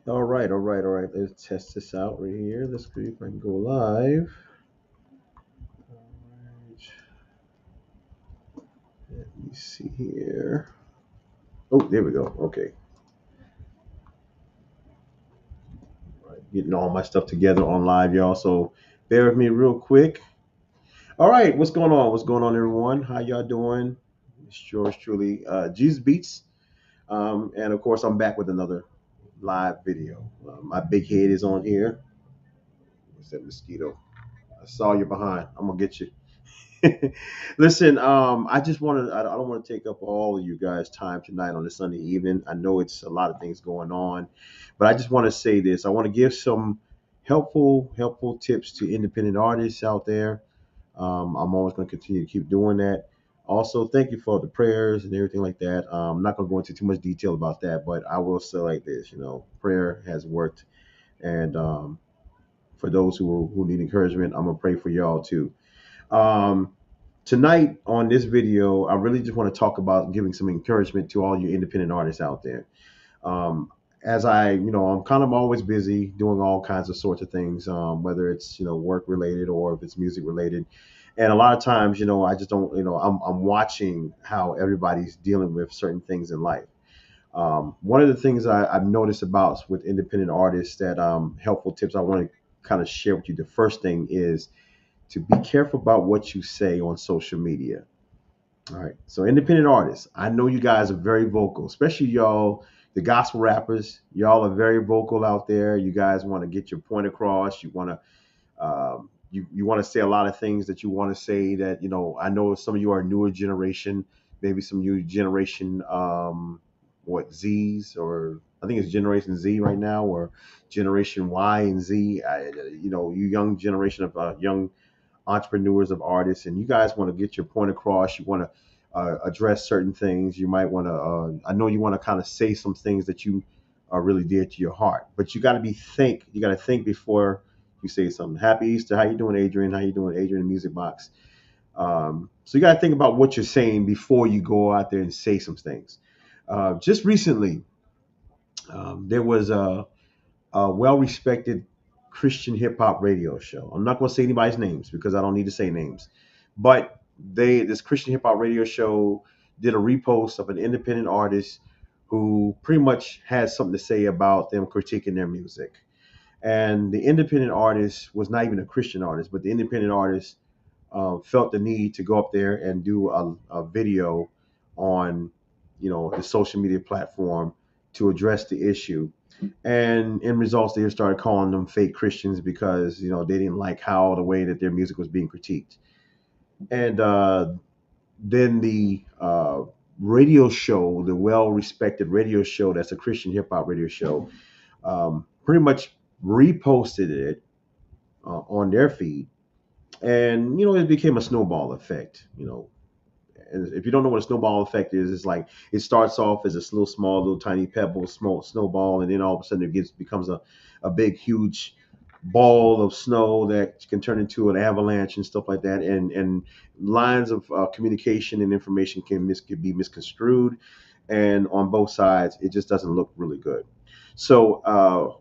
All right, all right, all right. Let's test this out right here. Let's see if I can go live. All right. Let me see here. Oh, there we go. Okay. All right. Getting all my stuff together on live, y'all. So bear with me real quick. All right. What's going on? What's going on, everyone? How y'all doing? It's yours truly, Jesus Beats. And of course, I'm back with another live video. My big head is on here. What's that mosquito? I saw you behind. I'm going to get you. Listen, I just want to. I don't want to take up all of you guys' time tonight on a Sunday evening. I know it's a lot of things going on, but I just want to say this. I want to give some helpful tips to independent artists out there. I'm always going to continue to keep doing that. Also, thank you for the prayers and everything like that. I'm not going to go into too much detail about that, but I will say like this. Prayer has worked, and for those who need encouragement, I'm gonna pray for y'all too. Um, Tonight on this video, I really just want to talk about giving some encouragement to all you independent artists out there. Um, as I'm kind of always busy doing all kinds of sorts of things, whether it's work related or if it's music related. And a lot of times, I just don't, I'm watching how everybody's dealing with certain things in life. One of the things I've noticed about with independent artists that helpful tips I want to kind of share with you. The first thing is to be careful about what you say on social media. All right. So independent artists, I know you guys are very vocal, especially y'all, the gospel rappers. Y'all are very vocal out there. You guys want to get your point across. You want to you want to say a lot of things that you want to say. That I know some of you are newer generation, maybe some new generation, what Z's or I think it's Generation Z right now or Generation Y and Z. You young generation of young entrepreneurs of artists and you guys want to get your point across, you want to address certain things, you might want to I know you want to kind of say some things that you are really dear to your heart, but you got to think before you say something. Happy Easter. How you doing, Adrian? How you doing, Adrian, the music box? So you got to think about what you're saying before you go out there and say some things. Just recently, there was a well-respected Christian hip hop radio show. I'm not going to say anybody's names because I don't need to say names, but this Christian hip hop radio show did a repost of an independent artist who pretty much had something to say about them critiquing their music. And the independent artist was not even a Christian artist, but the independent artist felt the need to go up there and do a video on, the social media platform to address the issue. And in results, they started calling them fake Christians because they didn't like how the way that their music was being critiqued. And then the radio show, the well-respected radio show that's a Christian hip hop radio show, pretty much reposted it on their feed, and it became a snowball effect. And if you don't know what a snowball effect is, it's like it starts off as a little tiny pebble, small snowball, and then all of a sudden becomes a big, huge ball of snow that can turn into an avalanche and stuff like that. And lines of communication and information can be misconstrued, and on both sides, it just doesn't look really good. So,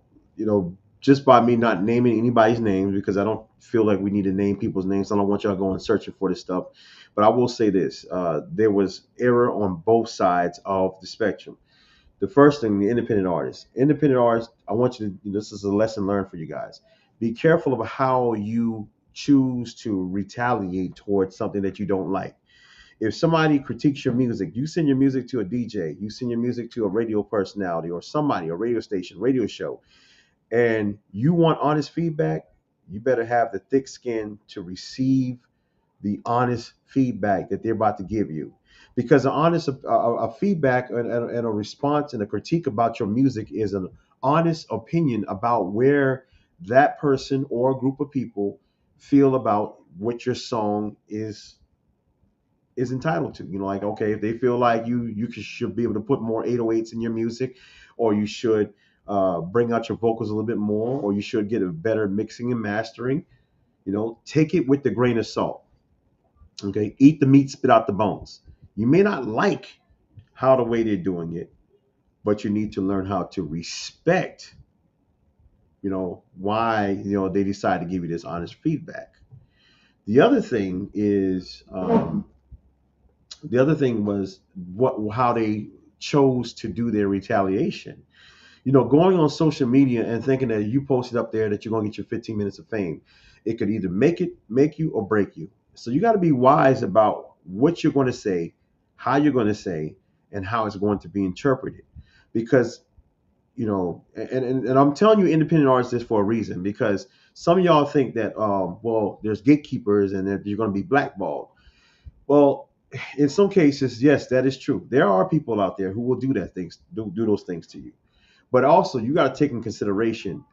just by me not naming anybody's names, because I don't feel like we need to name people's names. I don't want y'all going searching for this stuff. But I will say this: there was error on both sides of the spectrum. The first thing, the independent artists. I want you to. This is a lesson learned for you guys. Be careful of how you choose to retaliate towards something that you don't like. If somebody critiques your music, you send your music to a DJ, you send your music to a radio personality or somebody, a radio station, radio show, and you want honest feedback, you better have the thick skin to receive the honest feedback that they're about to give you. Because a feedback and a response and a critique about your music is an honest opinion about where that person or group of people feel about what your song is entitled to. Like, okay, if they feel like should be able to put more 808s in your music, or you should bring out your vocals a little bit more, or you should get a better mixing and mastering. Take it with the grain of salt. Okay, eat the meat, spit out the bones. You may not like how the way they're doing it, but you need to learn how to respect why they decide to give you this honest feedback. The other thing is, the other thing was what how they chose to do their retaliation. Going on social media and thinking that you posted up there that you're going to get your 15 minutes of fame, it could either make you, or break you. So you got to be wise about what you're going to say, how you're going to say, and how it's going to be interpreted. Because, and I'm telling you, independent artists, this for a reason. Because some of y'all think that, well, there's gatekeepers and that you're going to be blackballed. Well, in some cases, yes, that is true. There are people out there who will do those things to you. But also, you got to take in consideration: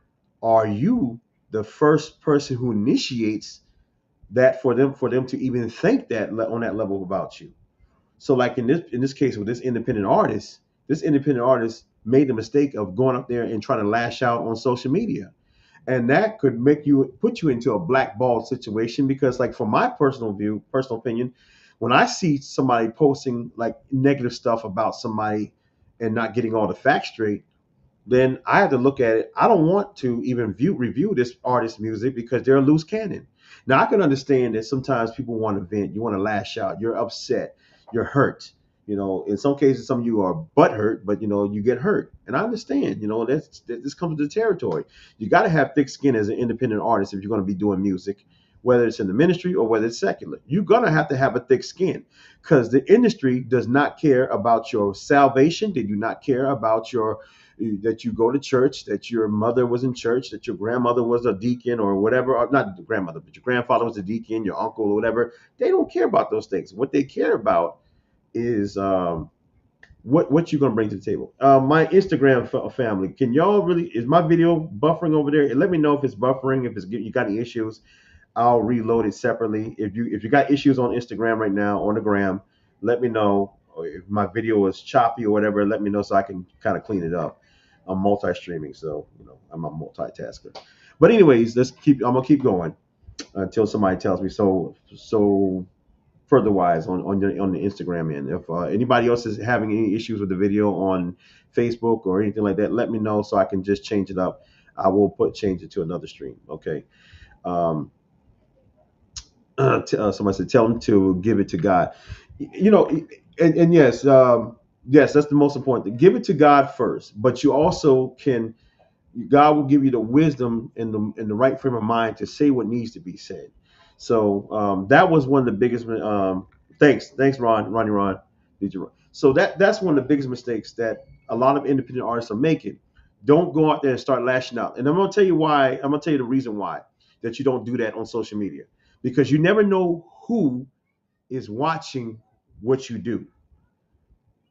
are you the first person who initiates that for them to even think that on that level about you? So, like in this case with this independent artist made the mistake of going up there and trying to lash out on social media, and that could put you into a blackball situation. Because, like, from my personal opinion, when I see somebody posting like negative stuff about somebody and not getting all the facts straight, then I have to look at it. I don't want to even review this artist's music because they're a loose cannon. Now, I can understand that sometimes people want to vent, you want to lash out, you're upset, you're hurt. In some cases, some of you are butt hurt, but you get hurt, and I understand. This comes with the territory. You got to have thick skin as an independent artist if you're going to be doing music, whether it's in the ministry or whether it's secular. You're going to have a thick skin, because the industry does not care about your salvation. They do not care about that you go to church, that your mother was in church, that your grandmother was a deacon or whatever, or not the grandmother, but your grandfather was a deacon, your uncle or whatever. They don't care about those things. What they care about is what you're gonna bring to the table. My Instagram family, can y'all really? Is my video buffering over there? Let me know if it's buffering. If you got any issues, I'll reload it separately. If you got issues on Instagram right now on the gram, let me know. Or if my video is choppy or whatever, let me know so I can kind of clean it up. I'm multi-streaming, so I'm a multitasker. But anyways, I'm gonna keep going until somebody tells me. So further wise on the Instagram end. If anybody else is having any issues with the video on Facebook or anything like that, let me know so I can just change it up. I will change it to another stream. Okay. Um, Somebody said, tell them to give it to God. You know, and yes, yes, that's the most important thing. Give it to God first, but you also can. God will give you the wisdom and the right frame of mind to say what needs to be said. So that was one of the biggest. Thanks, Ron. Did you? So that's one of the biggest mistakes that a lot of independent artists are making. Don't go out there and start lashing out. And I'm gonna tell you why. I'm gonna tell you the reason why that you don't do that on social media, because you never know who is watching what you do.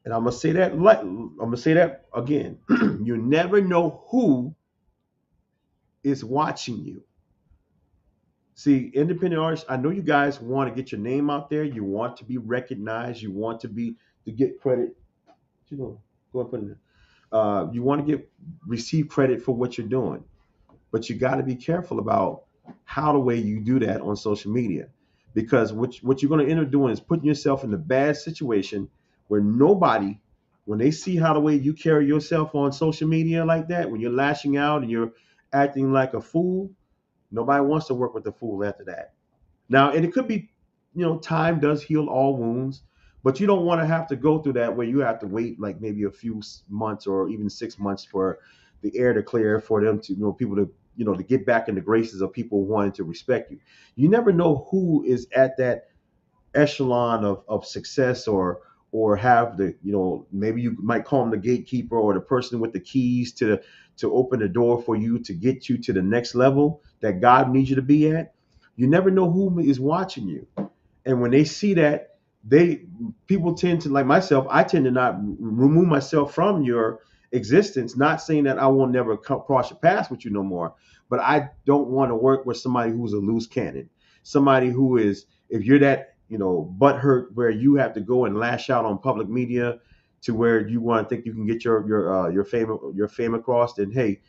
And I'm gonna say that. I'm gonna say that again. You never know who is watching you. See, independent artists, I know you guys want to get your name out there. You want to be recognized. You want to get credit. Go and put it in. You want to receive credit for what you're doing, but you got to be careful about how the way you do that on social media, because what you're going to end up doing is putting yourself in a bad situation where nobody, when they see how the way you carry yourself on social media like that, when you're lashing out and you're acting like a fool, nobody wants to work with the fool after that. Now, and it could be, time does heal all wounds, but you don't want to have to go through that where you have to wait like maybe a few months or even 6 months for the air to clear, for them to, people to, to get back in the graces of people wanting to respect you. You never know who is at that echelon of success, or have the, maybe you might call them the gatekeeper or the person with the keys to open the door for you to get you to the next level that God needs you to be at. You never know who is watching you, and when they see that, they people tend to, like myself, I tend to not remove myself from your existence. Not saying that I will never cross your paths with you no more, but I don't want to work with somebody who's a loose cannon, somebody who is, if you're that, butt hurt where you have to go and lash out on public media to where you want to think you can get your fame across, then hey,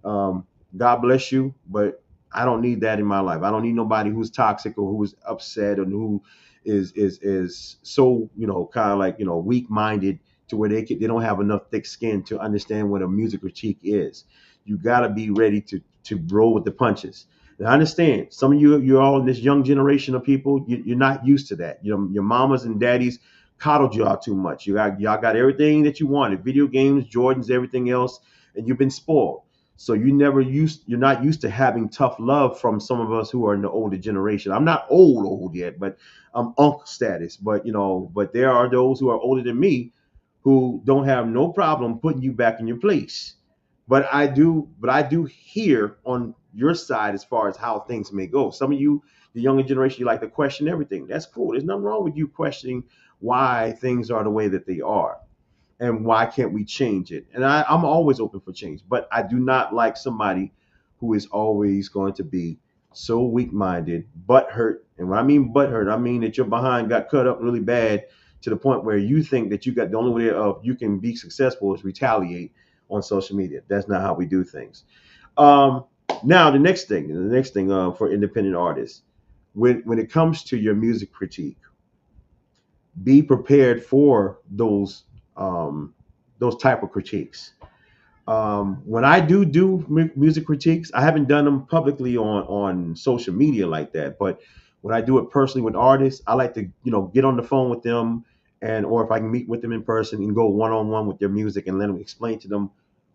God bless you, but I don't need that in my life. I don't need nobody who's toxic or who's upset and who is so, kind of like, weak minded to where they don't have enough thick skin to understand what a music critique is. You got to be ready to roll with the punches. And I understand some of you, you're all in this young generation of people. You're not used to that. Your mamas and daddies coddled y'all too much. Y'all got everything that you wanted: video games, Jordans, everything else, and you've been spoiled. So you're not used to having tough love from some of us who are in the older generation. I'm not old yet, but I'm uncle status. But but there are those who are older than me who don't have no problem putting you back in your place. But I do hear on your side as far as how things may go. Some of you, the younger generation, you like to question everything. That's cool. There's nothing wrong with you questioning why things are the way that they are and why can't we change it. And I'm always open for change, but I do not like somebody who is always going to be so weak-minded, butt hurt. And when I mean butt hurt, I mean that your behind got cut up really bad to the point where you think that you got the only way of you can be successful is retaliate on social media. That's not how we do things. um Now the next thing for independent artists, when it comes to your music critique, be prepared for those type of critiques. When I do music critiques, I haven't done them publicly on social media like that. But when I do it personally with artists, I like to get on the phone with them, and or if I can meet with them in person and go one on one with their music and let them explain to them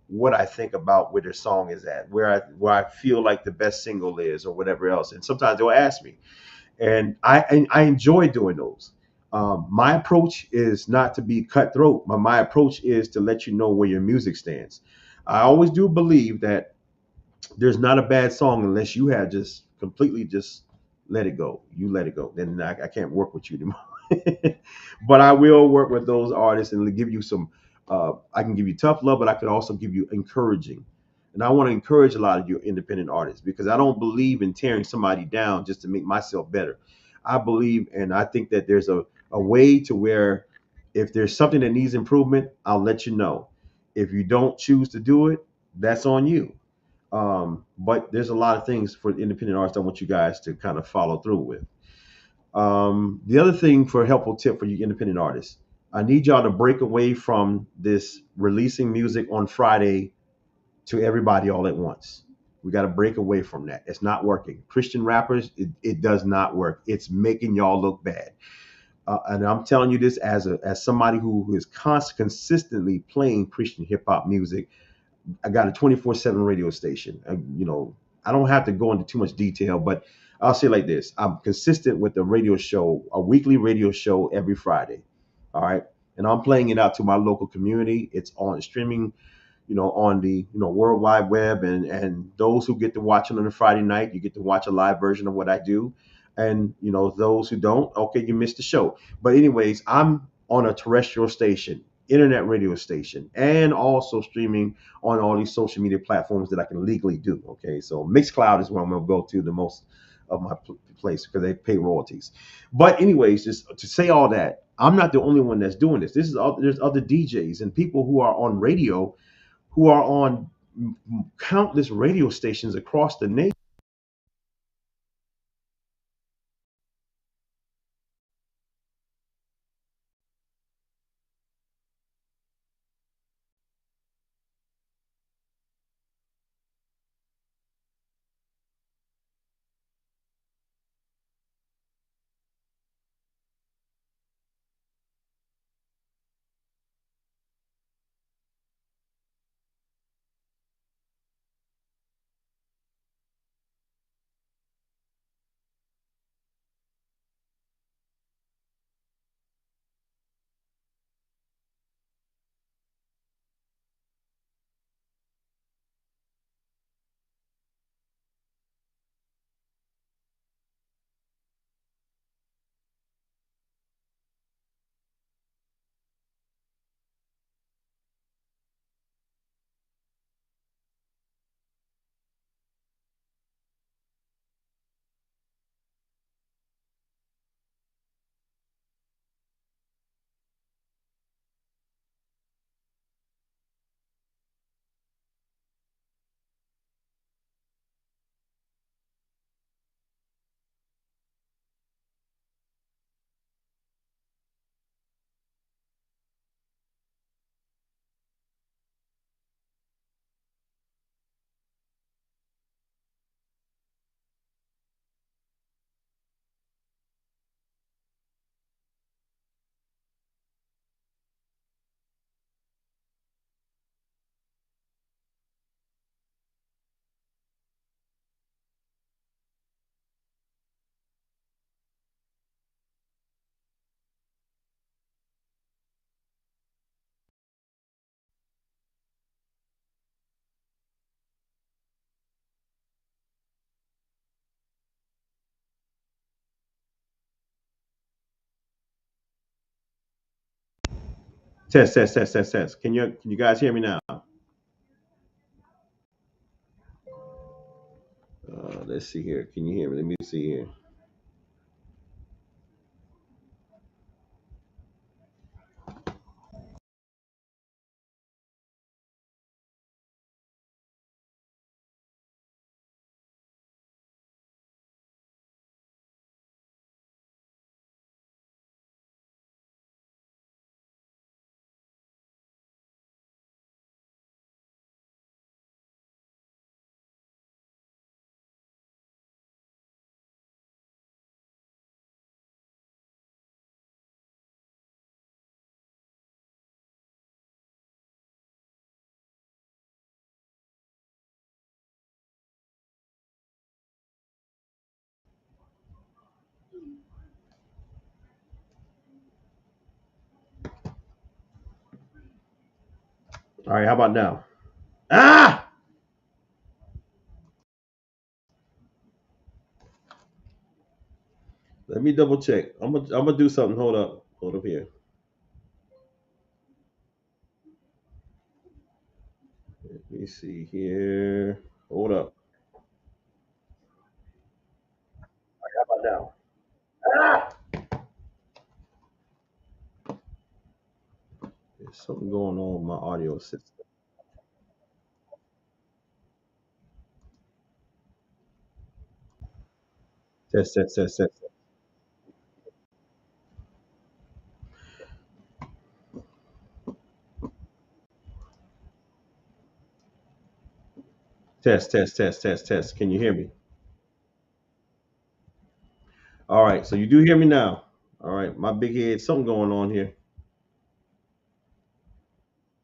what I think about where their song is at, where I feel like the best single is, or whatever else. And sometimes they'll ask me, and I enjoy doing those. My approach is not to be cutthroat, but my approach is to let you know where your music stands. I always do believe that there's not a bad song unless you have just completely just let it go. You let it go, then I can't work with you anymore. But I will work with those artists and give you some. I can give you tough love, but I could also give you encouraging. And I want to encourage a lot of you independent artists because I don't believe in tearing somebody down just to make myself better. I believe and I think that there's a way to where if there's something that needs improvement, I'll let you know. If you don't choose to do it, that's on you. But there's a lot of things for independent artists I want you guys to kind of follow through with. The other thing for a helpful tip for you independent artists, I need y'all to break away from this releasing music on Friday to everybody all at once. We got to break away from that. It's not working. Christian rappers, it does not work. It's making y'all look bad. And I'm telling you this as somebody who is consistently playing Christian hip hop music. I got a 24/7 radio station. I don't have to go into too much detail, but I'll say it like this: I'm consistent with the radio show, a weekly radio show every Friday. All right, and I'm playing it out to my local community. It's on streaming, on the World Wide Web, and those who get to watch it on a Friday night, you get to watch a live version of what I do, and those who don't, okay, you missed the show. But anyways, I'm on a terrestrial station, internet radio station, and also streaming on all these social media platforms that I can legally do. Okay, so Mixcloud is where I'm going to go to the most of my place because they pay royalties. But anyways, just to say all that, I'm not the only one that's doing this. There's other DJs and people who are on radio who are on countless radio stations across the nation. Test, test, test, test, test. Can you guys hear me now? Let's see here. Can you hear me? Let me see here. All right, how about now? Ah! Let me double check. I'm gonna do something. Hold up. Hold up here. Let me see here. Hold up. How about now? Ah! There's something going on with my audio system. Test, test, test, test, test, test, test, test, test. Can you hear me? All right. So you do hear me now. All right. My big head. Something going on here.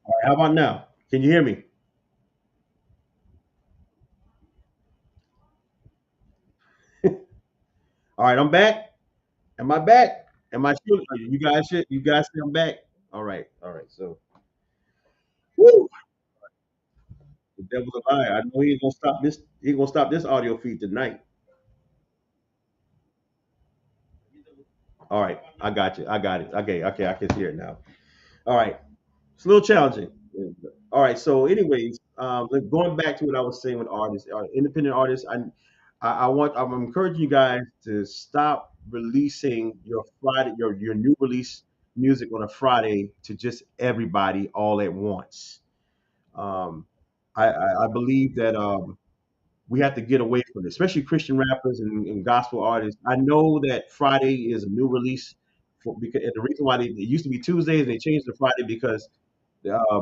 All right. How about now? Can you hear me? All right. I'm back. Am I back? Am I sure? You guys should. You guys say I'm back. All right. All right. So, woo, the devil's a liar. I know he ain't gonna stop this. He ain't gonna stop this audio feed tonight. All right. I got you. I got it. Okay. Okay. I can hear it now. All right. It's a little challenging. All right. So, anyways, going back to what I was saying with artists, independent artists, I'm encouraging you guys to stop releasing your Friday, your new release music on a Friday to just everybody all at once. Um, I believe that we have to get away from it, especially Christian rappers and gospel artists. I know that Friday is a new release because and the reason why it used to be Tuesdays and they changed to Friday because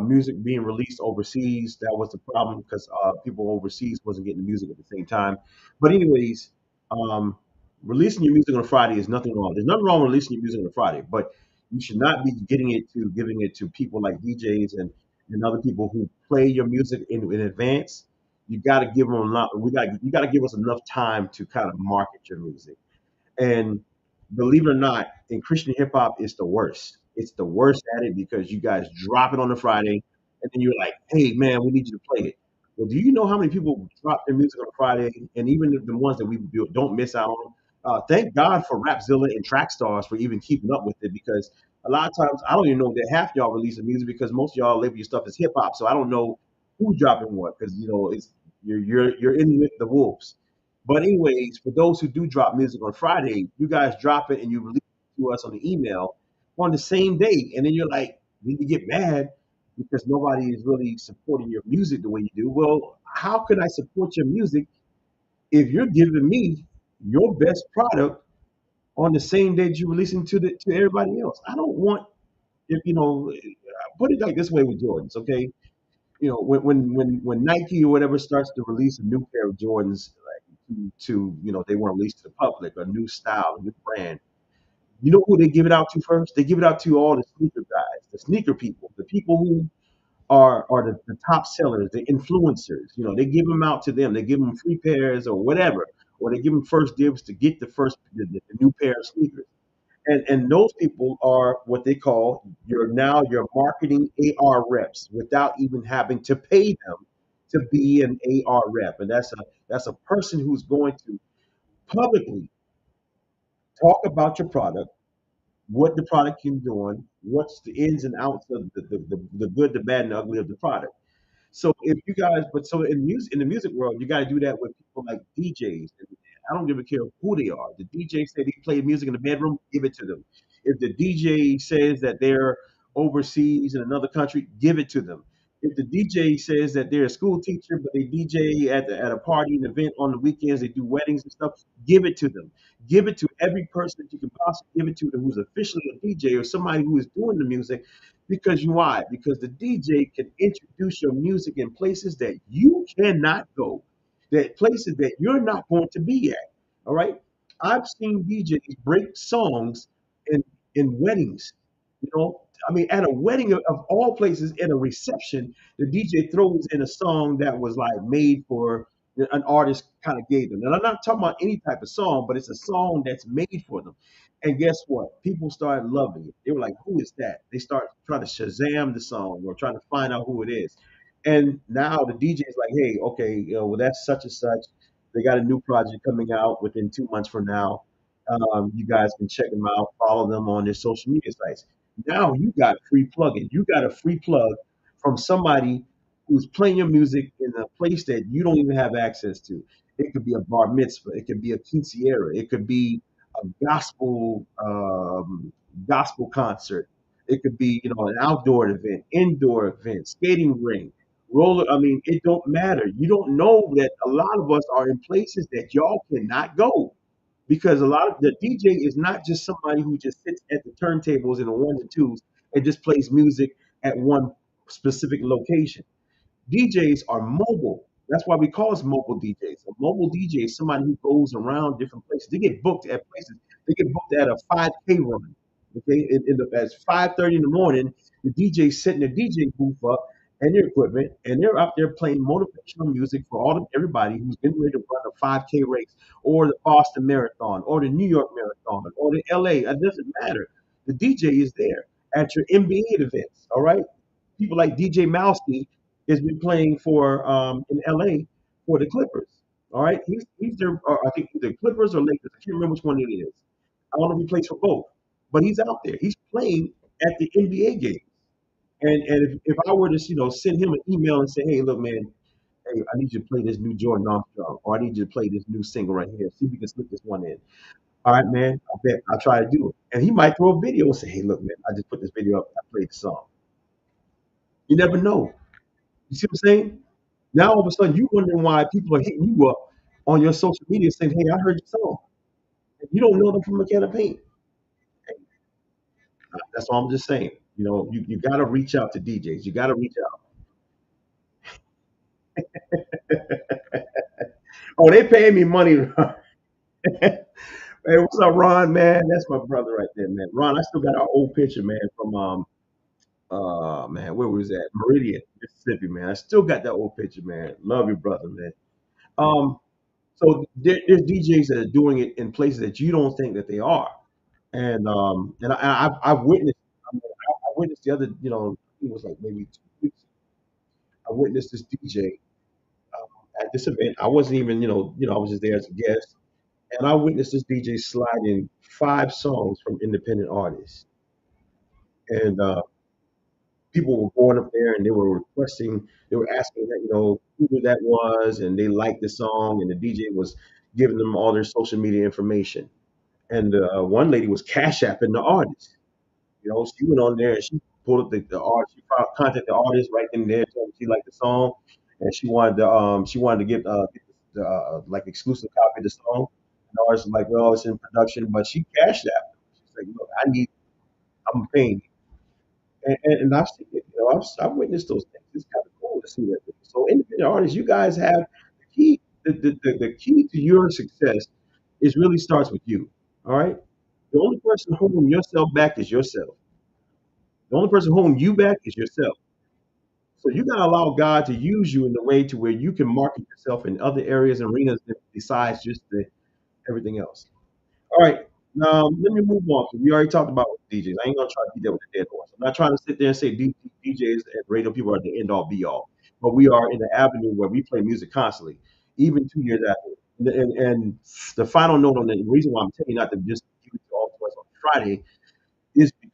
music being released overseas. That was the problem because people overseas wasn't getting the music at the same time. But anyways, um, releasing your music on a Friday is nothing wrong. There's nothing wrong with releasing your music on a Friday, but you should not be giving it to people like DJs and other people who play your music in advance. You got to give them a lot. You got to give us enough time to kind of market your music. And believe it or not, in Christian hip hop, it's the worst. It's the worst at it because you guys drop it on a Friday, and then you're like, "Hey, man, we need you to play it." Well, do you know how many people drop their music on a Friday, and even the ones that we don't miss out on? Thank God for Rapzilla and Trackstars for even keeping up with it because a lot of times I don't even know that half y'all releasing music because most of y'all label your stuff as hip hop, so I don't know who's dropping what because it's you're in with the wolves. But anyways, for those who do drop music on Friday, you guys drop it and you release it to us on the email on the same day, and then you're like, then you get mad because nobody is really supporting your music the way you do. Well, how can I support your music if you're giving me your best product on the same day that you're releasing to everybody else? I don't want if put it like this way with Jordans, okay? When Nike or whatever starts to release a new pair of Jordans, they want to release to the public a new style, a new brand. You know who they give it out to first? They give it out to all the sneaker guys, the sneaker people, the people who are the top sellers, the influencers. They give them out to them. They give them free pairs or whatever, or they give them first dibs to get the new pair of sneakers. And those people are what they call your marketing AR reps without even having to pay them to be an AR rep. And that's a person who's going to publicly talk about your product, what the product can doing, what's the ins and outs of the good, the bad, and the ugly of the product. So if you guys, but so in the music world, you got to do that with people like DJs. I don't give a care who they are. The DJ say they play music in the bedroom, give it to them. If the DJ says that they're overseas in another country, give it to them. If the DJ says that they're a school teacher, but they DJ at a party, an event on the weekends, they do weddings and stuff, give it to them. Give it to every person that you can possibly give it to who's officially a DJ or somebody who is doing the music. Because why? Because the DJ can introduce your music in places that you cannot go, that places that you're not going to be at. All right. I've seen DJs break songs in weddings. You know, I mean, at a wedding of all places, in a reception, the DJ throws in a song that was like made for an artist kind of gave them. And I'm not talking about any type of song, but it's a song that's made for them. And guess what? People started loving it. They were like, "Who is that?" They start trying to Shazam the song or trying to find out who it is. And now the DJ is like, "Hey, okay, well that's such and such. They got a new project coming out within 2 months from now. You guys can check them out, follow them on their social media sites." Now you got free plugin. You got a free plug from somebody who's playing your music in a place that you don't even have access to. It could be a bar mitzvah. It could be a quinceañera. It could be a gospel concert. It could be an outdoor event, indoor event, skating ring, roller. I mean, it don't matter. You don't know that a lot of us are in places that y'all cannot go because a lot of the DJ is not just somebody who just sits at the turntables in the ones and twos and just plays music at one specific location. DJs are mobile. That's why we call us mobile DJs. A mobile DJ is somebody who goes around different places. They get booked at places. They get booked at a 5K run. Okay, at 5:30 in the morning, the DJ's setting their DJ booth up and their equipment, and they're out there playing motivational music for everybody who's getting ready to run a 5K race, or the Boston Marathon, or the New York Marathon, or the LA. It doesn't matter. The DJ is there at your NBA events. All right, people like DJ Mousky has been playing for in LA for the Clippers. All right, he's their I think either Clippers or Lakers. I can't remember which one it is. I don't know if he plays for both, but he's out there. He's playing at the NBA game. And if I were to send him an email and say, hey, look, man, hey, I need you to play this new Jordan Armstrong, or I need you to play this new single right here. See if you can slip this one in. All right, man. I bet I'll try to do it. And he might throw a video and say, hey, look, man, I just put this video up. I played the song. You never know. You see what I'm saying? Now all of a sudden you wondering why people are hitting you up on your social media saying, "Hey, I heard your song." And you don't know them from a can of paint. That's all I'm just saying. You got to reach out to DJs. You got to reach out. Oh, they paying me money. Hey, what's up, Ron? Man, that's my brother right there, man. Ron, I still got our old picture, man, from man, where was that? Meridian, Mississippi, man. I still got that old picture, man. Love you, brother, man. Um, so there's DJs that are doing it in places that you don't think that they are. And I've witnessed. I witnessed the other, it was like maybe 2 weeks. I witnessed this DJ at this event. I wasn't even, I was just there as a guest, and I witnessed this DJ sliding 5 songs from independent artists, and people were going up there and they were requesting, they were asking that, who that was, and they liked the song, and the DJ was giving them all their social media information, and one lady was cash apping the artist. She went on there and she pulled up the art. She found contacted the artist right then and there. Told him she liked the song, and she wanted to get the like exclusive copy of the song. And the artist was like, "Well, it's in production," but she cashed that. She's like, "Look, I'm paying." And I've seen it. I've witnessed those things. It's kind of cool to see that. So independent artists, you guys have the key. The key to your success is really starts with you. All right. The only person holding yourself back is yourself. The only person holding you back is yourself. So you gotta allow God to use you in a way to where you can market yourself in other areas and arenas besides just everything else. All right. Now let me move on. 'Cause we already talked about DJs. I ain't gonna try to beat that with a dead horse. I'm not trying to sit there and say DJs and radio people are the end all be all. But we are in the avenue where we play music constantly, even 2 years after. And the final note on the reason why I'm telling you not to just give it to all to us on Friday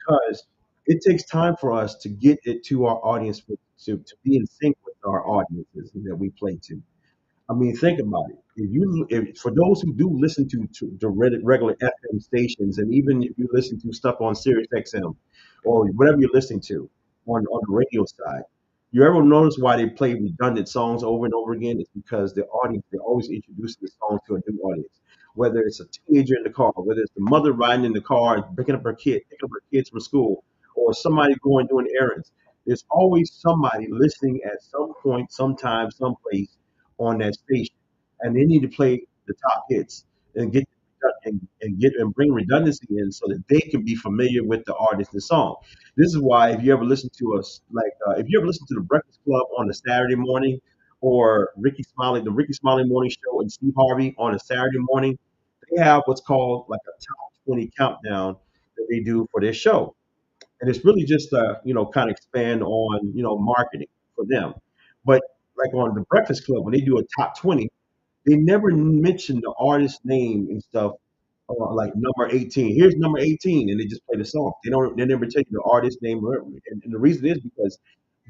because it takes time for us to get it to our audience, to be in sync with our audiences that we play to. I mean, think about it. If for those who do listen to regular FM stations, and even if you listen to stuff on Sirius XM or whatever you're listening to on the radio side, you ever notice why they play redundant songs over and over again? It's because the audience, they're always introducing the song to a new audience. Whether it's a teenager in the car, whether it's the mother riding in the car and picking up her kids from school, or somebody going doing errands. There's always somebody listening at some point, sometime, someplace on that station, and they need to play the top hits and get and bring redundancy in so that they can be familiar with the artist and song. This is why if you ever listen to us, like if you ever listen to the Breakfast Club on a Saturday morning, or the Ricky Smiley Morning Show and Steve Harvey on a Saturday morning, they have what's called like a top 20 countdown that they do for their show, and it's really just kind of expand on marketing for them. But like on the Breakfast Club, when they do a top 20, they never mention the artist name and stuff. Like number 18, here's number 18, and they just play the song. They never tell you the artist name, and the reason is because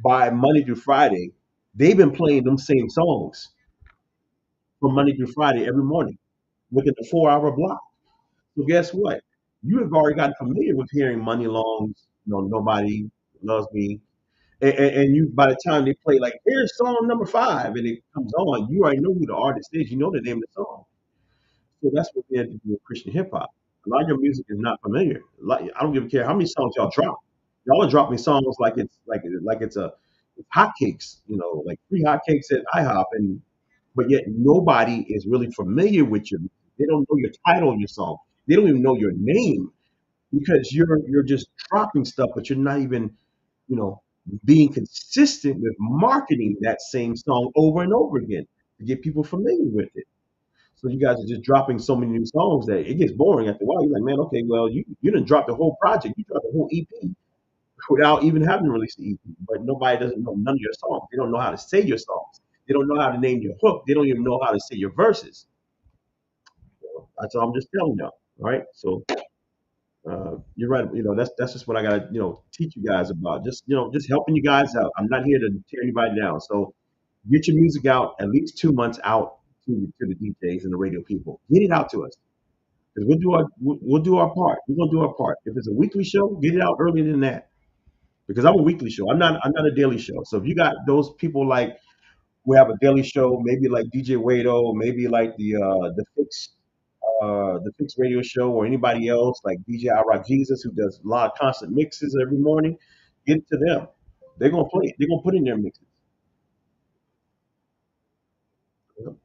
by Monday through Friday, they've been playing them same songs from Monday through Friday every morning within a 4 hour block. So guess what? You have already gotten familiar with hearing Money Long's, Nobody Loves Me. And you, by the time they play, like, here's song number five, and it comes on, you already know who the artist is. You know the name of the song. So that's what we had to do with Christian hip hop. A lot of your music is not familiar. Like, I don't give a care how many songs y'all drop. Y'all are dropping songs like it's a it's hotcakes, like free hotcakes at IHOP, and but yet nobody is really familiar with your. They don't know your title of your song. They don't even know your name because you're just dropping stuff, but you're not even you know being consistent with marketing that same song over and over again to get people familiar with it. So you guys are just dropping so many new songs that it gets boring after a while. You're like, man, okay, well, you didn't drop the whole project. You dropped the whole EP without even having released the EP. But nobody doesn't know none of your songs. They don't know how to say your songs. They don't know how to name your hook. They don't even know how to say your verses. That's all I'm just telling y'all. All right. So you're right. That's just what I gotta teach you guys about. Just helping you guys out. I'm not here to tear anybody down. So get your music out at least 2 months out to the DJs and the radio people. Get it out to us. Because we'll do our part. We're gonna do our part. If it's a weekly show, get it out earlier than that. Because I'm a weekly show. I'm not a daily show. So if you got those people like who have a daily show, maybe like DJ Wado, maybe like the Fix Radio Show, or anybody else like DJ I Rock Jesus who does a lot of constant mixes every morning, get it to them. They're gonna play it. They're gonna put in their mixes.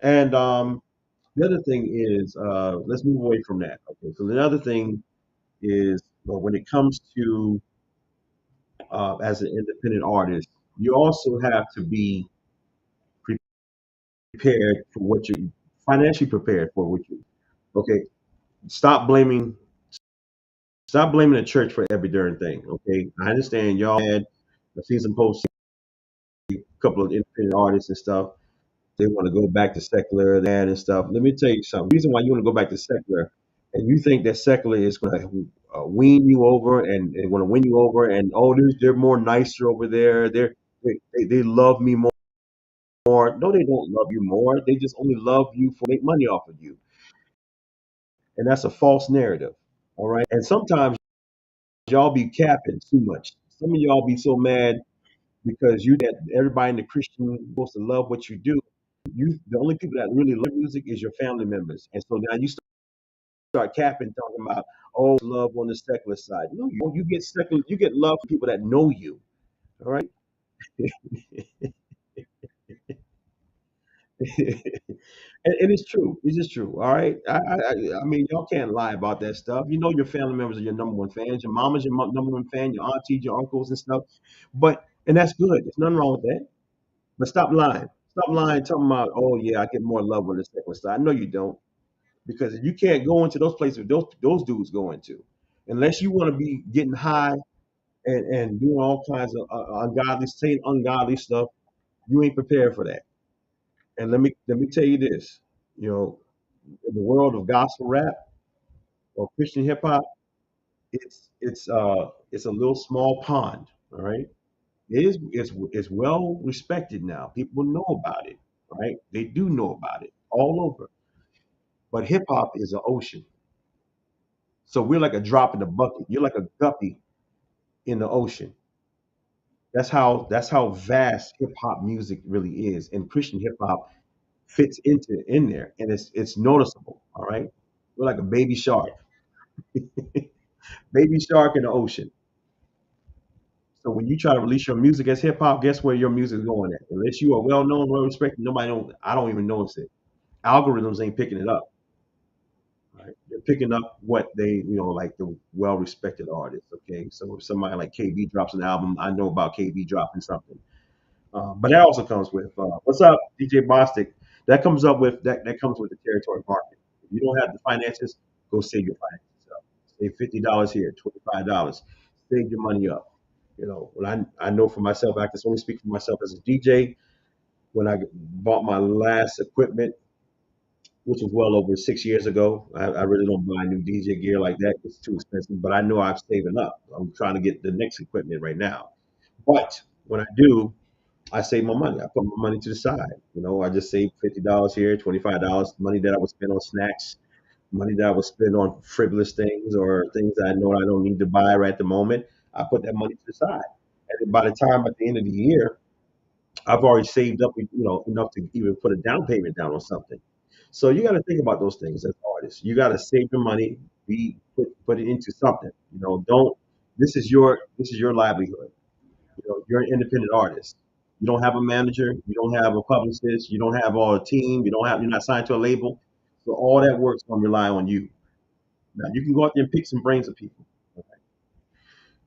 And the other thing is, let's move away from that. Okay, so the other thing is, well, when it comes to as an independent artist, you also have to be prepared for what you financially prepared for what you. Okay, stop blaming stop blaming the church for every darn thing. Okay, I understand y'all had. I've seen some posts, a couple of independent artists and stuff. They want to go back to secular and stuff. Let me tell you something. The reason why you want to go back to secular, and you think that secular is going to wean you over and want to win you over, and oh, they're more nicer over there. They love me more. No, they don't love you more. They just only love you for make money off of you, and that's a false narrative. All right, and sometimes y'all be capping too much. Some of y'all be so mad because you that everybody in the Christian supposed to love what you do. The only people that really love music is your family members, and so now you start capping, talking about love on the secular side. No, you get secular, you get love from people that know you. All right, and it's true. It's just true. All right. I mean, y'all can't lie about that stuff. You know, your family members are your number one fans. Your mama's your number one fan. Your aunties, your uncles, and stuff. And that's good. There's nothing wrong with that. But stop lying. Stop lying, talking about, oh yeah, I get more love on the secular side. No, you don't, because you can't go into those places those dudes go into, unless you want to be getting high and doing all kinds of saying ungodly stuff. You ain't prepared for that. And let me tell you this, you know, in the world of gospel rap or Christian hip hop, it's a little small pond. All right. It's well respected now. People know about it, right? They do know about it all over. But hip hop is an ocean. So we're like a drop in the bucket. You're like a guppy in the ocean. That's how vast hip hop music really is. And Christian hip hop fits into in there, and it's noticeable. All right. We're like a baby shark. Baby shark in the ocean. So when you try to release your music as hip hop, guess where your music is going at? Unless you are well known, well respected, nobody don't. I don't even notice it. Algorithms ain't picking it up. Right? They're picking up what they, like the well respected artists. Okay, so if somebody like KB drops an album, I know about KB dropping something. But that also comes with what's up, DJ Bostic. That comes with the territory market. If you don't have the finances, go save your finances up. Save $50 here, $25. Save your money up. When I know for myself, I can only speak for myself as a DJ. When I bought my last equipment, which was well over 6 years ago, I really don't buy new DJ gear like that. It's too expensive. But I know I'm saving up. I'm trying to get the next equipment right now. But when I do, I save my money. I put my money to the side. I just save $50 here, $25, money that I would spend on snacks, money that I would spend on frivolous things or things that I know I don't need to buy right at the moment. I put that money to the side. And then by the time at the end of the year, I've already saved up, enough to even put a down payment down on something. So you got to think about those things as artists. You got to save your money, put it into something. Don't. This is your livelihood. You're an independent artist. You don't have a manager. You don't have a publicist. You don't have all a team. You're not signed to a label. So all that work's gonna rely on you. Now you can go out there and pick some brains of people.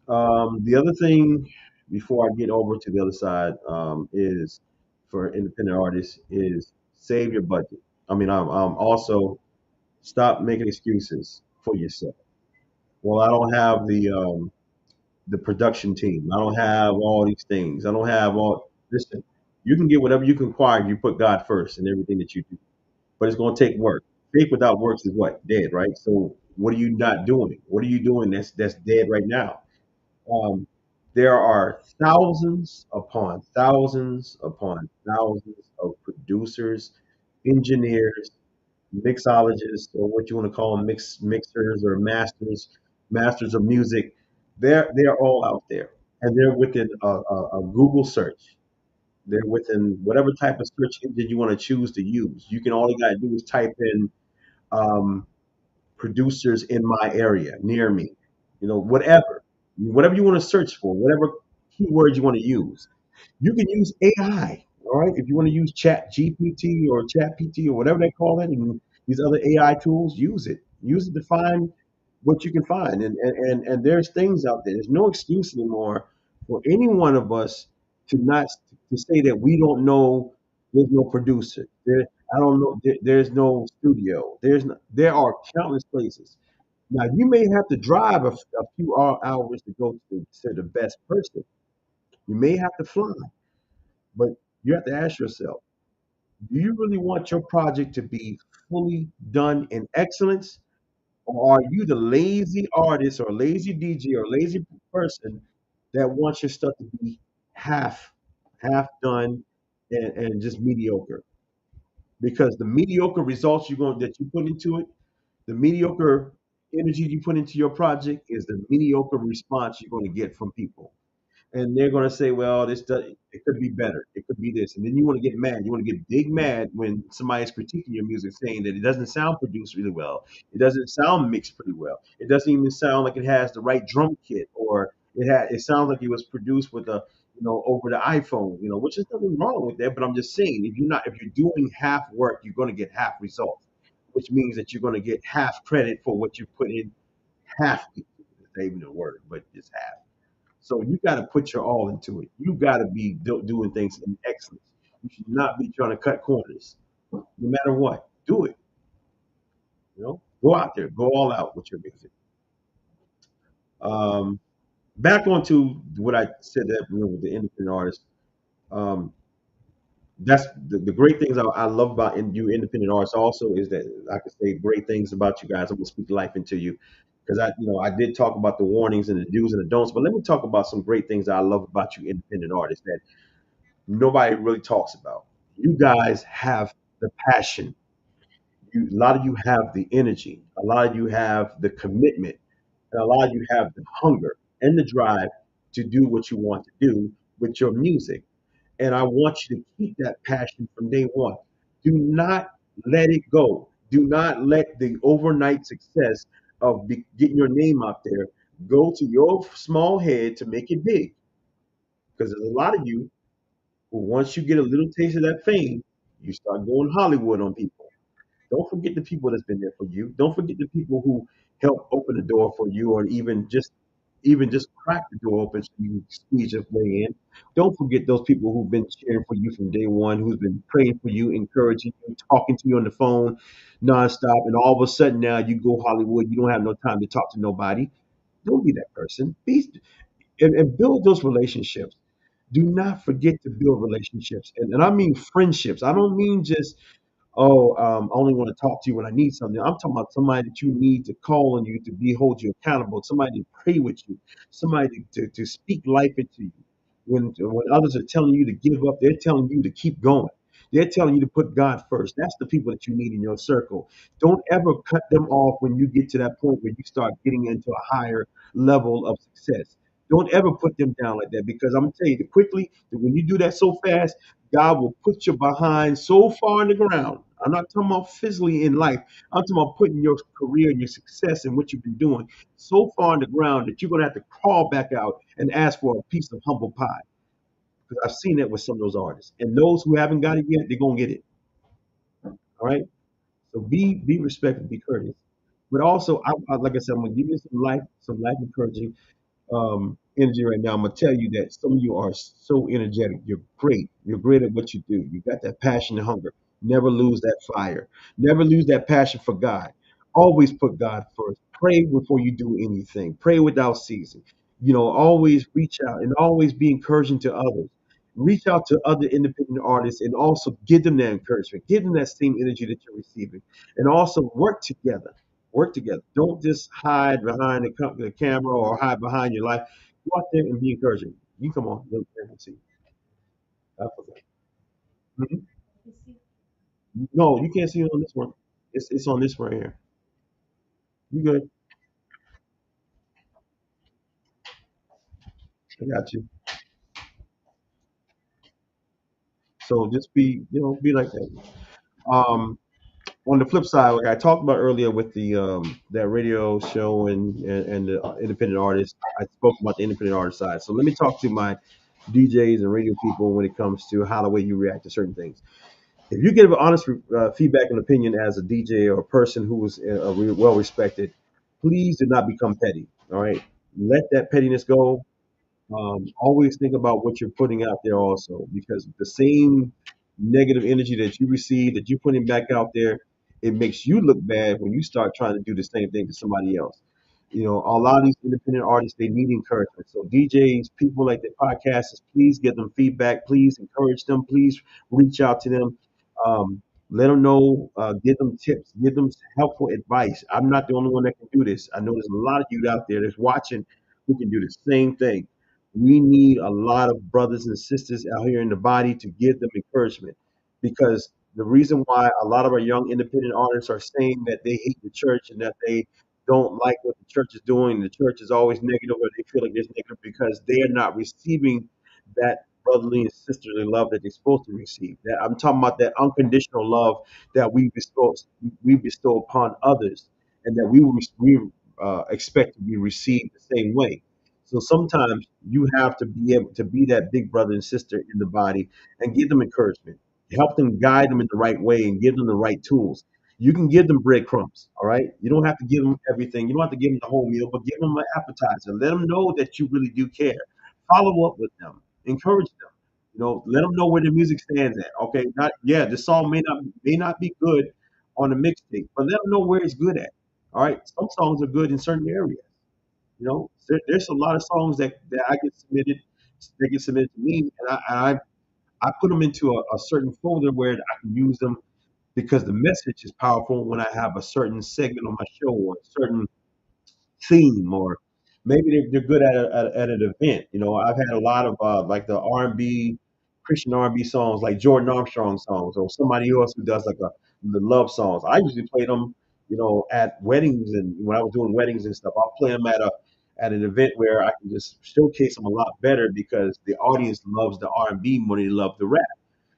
The other thing, before I get over to the other side, is for independent artists is save your budget. I mean, also stop making excuses for yourself. Well, I don't have the production team. I don't have all these things. I don't have all. Listen, you can get whatever you can acquire if you put God first in everything that you do. But it's going to take work. Faith without works is what? Dead, right? So what are you not doing? What are you doing that's dead right now? Um, there are thousands upon thousands upon thousands of producers, engineers, mixologists, or what you want to call them, mixers or masters of music. They're all out there, and they're within a Google search. They're within whatever type of search engine you want to choose to use. You can all you gotta do is type in um, producers in my area near me. Whatever you want to search for, whatever keywords you want to use. You can use AI, all right? If you want to use Chat GPT or Chat PT or whatever they call it, and these other AI tools, use it. Use it to find what you can find. And there's things out there. There's no excuse anymore for any one of us to say that we don't know there's no producer. I don't know there's no studio. There are countless places. Now you may have to drive a few hours to go to the best person. You may have to fly. But you have to ask yourself, do you really want your project to be fully done in excellence? Or are you the lazy artist or lazy DJ or lazy person that wants your stuff to be half, half done and just mediocre? Because the mediocre results that you put into it, the mediocre energy you put into your project is the mediocre response you're going to get from people, and they're going to say, "Well, it could be better. It could be this," and then you want to get mad. You want to get big mad when somebody's critiquing your music, saying that it doesn't sound produced really well. It doesn't sound mixed pretty well. It doesn't even sound like it has the right drum kit, or it sounds like it was produced with over the iPhone. Which is nothing wrong with that. But I'm just saying, if you're doing half work, you're going to get half results, which means that you're going to get half credit for what you put in. Half, not even a word, but just half. So you got to put your all into it. You got to be doing things in excellence. You should not be trying to cut corners, no matter what. Do it. Go out there, go all out with your music. Um, Back onto what I said that with the independent artists. Um, that's the great things I love about you independent artists also is that I can say great things about you guys. I'm gonna speak life into you. because I did talk about the warnings and the do's and the don'ts, but let me talk about some great things that I love about you independent artists that nobody really talks about. You guys have the passion. A lot of you have the energy. A lot of you have the commitment. And a lot of you have the hunger and the drive to do what you want to do with your music. And I want you to keep that passion from day one. Do not let it go. Do not let the overnight success of getting your name out there go to your small head to make it big. Because there's a lot of you who, once you get a little taste of that fame, you start going Hollywood on people. Don't forget the people that's been there for you. Don't forget the people who helped open the door for you, or even just crack the door open so you can squeeze your way in. Don't forget those people who've been cheering for you from day one, who's been praying for you, encouraging you, talking to you on the phone nonstop, and all of a sudden now you go Hollywood, you don't have no time to talk to nobody. Don't be that person. And build those relationships. Do not forget to build relationships. And I mean friendships. I don't mean just I only want to talk to you when I need something. I'm talking about somebody that you need to call on you to be hold you accountable, somebody to pray with you, somebody to speak life into you. When others are telling you to give up, they're telling you to keep going. They're telling you to put God first. That's the people that you need in your circle. Don't ever cut them off when you get to that point where you start getting into a higher level of success. Don't ever put them down like that because I'm gonna tell you that quickly that when you do that so fast, God will put your behind so far in the ground. I'm not talking about physically in life. I'm talking about putting your career and your success and what you've been doing so far in the ground that you're going to have to crawl back out and ask for a piece of humble pie. Because I've seen that with some of those artists. And those who haven't got it yet, they're going to get it. All right. So be respectful, be courteous. But also, like I said, I'm going to give you some life encouraging energy right now. I'm gonna tell you that some of you are so energetic. You're great. You're great at what you do. You got that passion and hunger. Never lose that fire. Never lose that passion for God. Always put God first. Pray before you do anything. Pray without ceasing. Always reach out and always be encouraging to others. Reach out to other independent artists and also give them that encouragement. Give them that same energy that you're receiving. And also work together. Work together. Don't just hide behind the camera or hide behind your life. Go out there and be encouraging. You come on, let me see. I forgot. Mhm. No, you can't see it on this one. It's on this one right here. You good? I got you. So just be like that. Um, on the flip side, like I talked about earlier with the that radio show and the independent artists, I spoke about the independent artist side. So let me talk to my DJs and radio people when it comes to how the way you react to certain things. If you give honest feedback and opinion as a DJ or a person who is well respected, please do not become petty. All right, let that pettiness go. Always think about what you're putting out there also, because the same negative energy that you receive, that you're putting back out there, it makes you look bad when you start trying to do the same thing to somebody else. A lot of these independent artists, they need encouragement. So DJs, people like the podcasters, please give them feedback. Please encourage them. Please reach out to them. Let them know, give them tips, give them helpful advice. I'm not the only one that can do this. I know there's a lot of you out there that's watching who can do the same thing. We need a lot of brothers and sisters out here in the body to give them encouragement, because the reason why a lot of our young independent artists are saying that they hate the church and that they don't like what the church is doing, the church is always negative, or they feel like it's negative because they are not receiving that brotherly and sisterly love that they're supposed to receive. That I'm talking about, that unconditional love that we bestow upon others, and that we expect to be received the same way. So sometimes you have to be able to be that big brother and sister in the body and give them encouragement, help them, guide them in the right way, and give them the right tools. You can give them breadcrumbs, all right? You don't have to give them everything. You don't have to give them the whole meal, but give them an appetizer. Let them know that you really do care. Follow up with them, encourage them. Let them know where the music stands at. Okay, not yeah, the song may not be good on the mixtape, but let them know where it's good at. All right, some songs are good in certain areas. There's a lot of songs that I get submitted, that get submitted to me, and I put them into a certain folder where I can use them because the message is powerful when I have a certain segment on my show or a certain theme, or maybe they're good at an event. You know, I've had a lot of like the R&B, Christian R&B songs, like Jordan Armstrong songs, or somebody else who does like the love songs. I usually play them, you know, at weddings, and when I was doing weddings and stuff, I'll play them at an event where I can just showcase them a lot better because the audience loves the R&B more than they love the rap.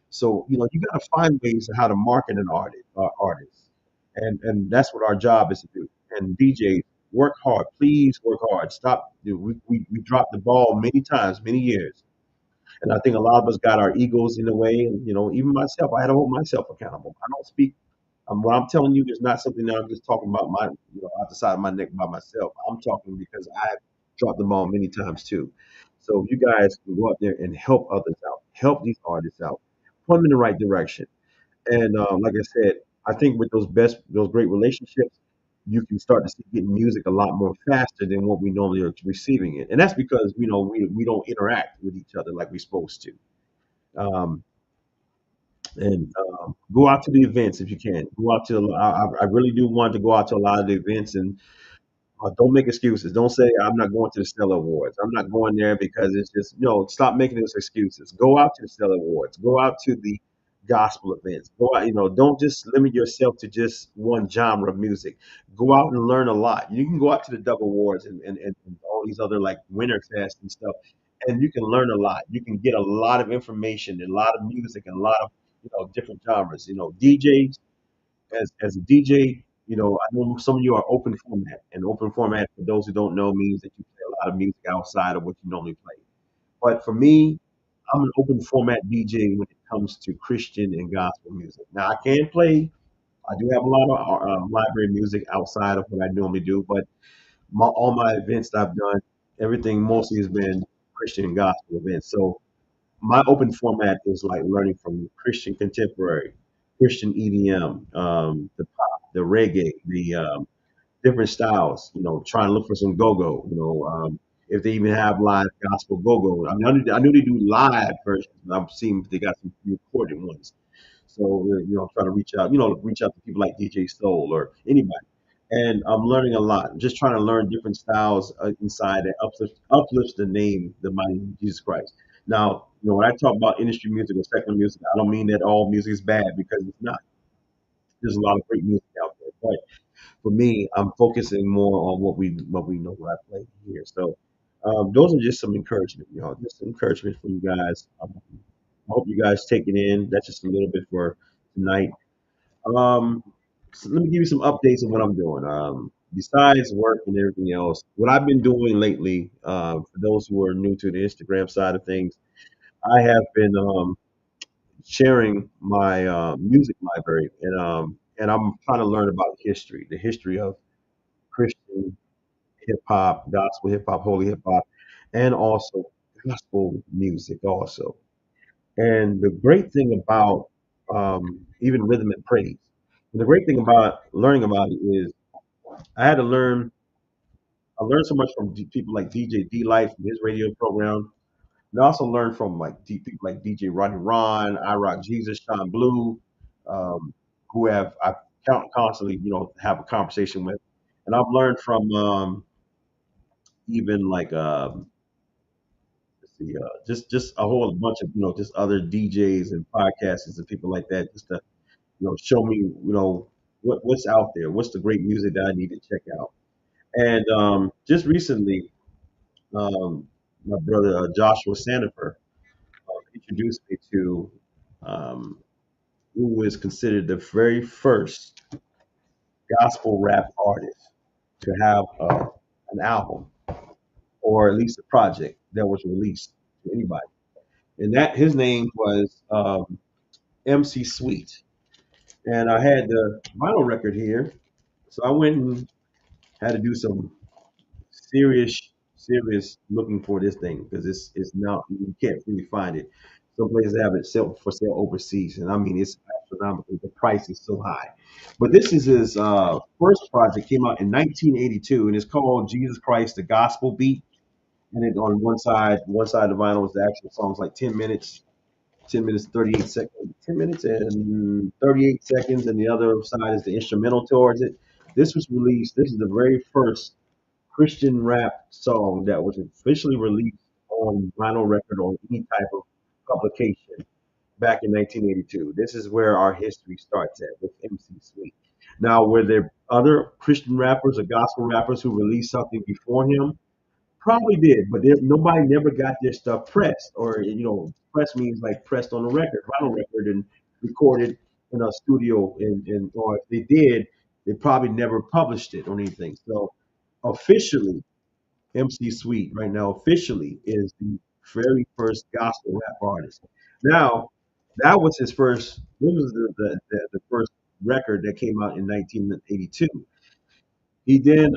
So you know, you got to find ways of how to market an artist, and that's what our job is to do. And DJs, work hard, please work hard. Stop. We dropped the ball many times, many years, and I think a lot of us got our egos in the way. And you know, even myself, I had to hold myself accountable. I don't speak. What I'm telling you is not something that I'm just talking about my, you know, out the side of my neck by myself. I'm talking because I've dropped the ball many times too. So you guys can go out there and help others out, help these artists out, point them in the right direction. And like I said, I think with those great relationships, you can start to see getting music a lot more faster than what we normally are receiving it. And that's because you know we don't interact with each other like we're supposed to. Um, and go out to the events if you can. Go out to. I really do want to go out to a lot of the events and don't make excuses. Don't say I'm not going to the Stellar Awards. I'm not going there because it's just stop making those excuses. Go out to the Stellar Awards. Go out to the gospel events. Go out. You know, don't just limit yourself to just one genre of music. Go out and learn a lot. You can go out to the Dove Awards and all these other like Winter Fest and stuff, and you can learn a lot. You can get a lot of information and a lot of music and a lot of different genres. You know, DJs as a DJ, you know, I know some of you are open format, and open format for those who don't know means that you play a lot of music outside of what you normally play. But for me, I'm an open format DJ when it comes to Christian and gospel music. Now I can play. I do have a lot of library music outside of what I normally do, but all my events that I've done, everything mostly has been Christian and gospel events. So my open format is like learning from Christian contemporary, Christian EDM, the pop, the reggae, the different styles. You know, trying to look for some go-go. You know, if they even have live gospel go-go. I mean, I knew they do live versions. But I've seen they got some recorded ones. So you know, trying to reach out to people like DJ Soul or anybody. And I'm learning a lot. Just trying to learn different styles inside that uplifts the name, the mighty name of Jesus Christ. Now, you know, when I talk about industry music or secular music, I don't mean that all music is bad because it's not. There's a lot of great music out there. But for me, I'm focusing more on what we know what I play here. So those are just some encouragement, you know, just encouragement for you guys. I hope you guys take it in. That's just a little bit for tonight. Um, so let me give you some updates on what I'm doing. Besides work and everything else, what I've been doing lately, for those who are new to the Instagram side of things, I have been sharing my music library, and I'm trying to learn about history, the history of Christian hip hop, gospel hip hop, holy hip hop, and also gospel music also. And the great thing about even rhythm and praise, the great thing about learning about it is I had to learn. I learned so much from people like DJ D Light from his radio program. And I also learned from like people like DJ Ronnie Ron, I Rock Jesus, Sean Blue, who have I constantly have a conversation with, and I've learned from even like let's see, just a whole bunch of just other DJs and podcasters and people like that, just to show me what's out there, what's the great music that I need to check out. And just recently, my brother Joshua Sandifer introduced me to um, who is considered the very first gospel rap artist to have an album or at least a project that was released to anybody. And that his name was MC Sweet. And I had the vinyl record here, so I went and had to do some serious looking for this thing because it's not you can't really find it. Some places have it for sale overseas, and I mean it's astronomical. The price is so high. But this is his first project. Came out in 1982, and it's called Jesus Christ: The Gospel Beat. And it on one side of the vinyl is the actual songs like 10 minutes, 10 minutes 38 seconds, 10 minutes and 38 seconds, and the other side is the instrumental towards it. This was released. This is the very first Christian rap song that was officially released on vinyl record on any type of publication back in 1982. This is where our history starts at with MC Sweet. Now, were there other Christian rappers or gospel rappers who released something before him? Probably did, but nobody never got their stuff pressed, or press means like pressed on a record, vinyl record, and recorded in a studio. Or if they did, they probably never published it or anything. So officially, MC Sweet right now officially is the very first gospel rap artist. Now, that was his first. This was the first record that came out in 1982. He then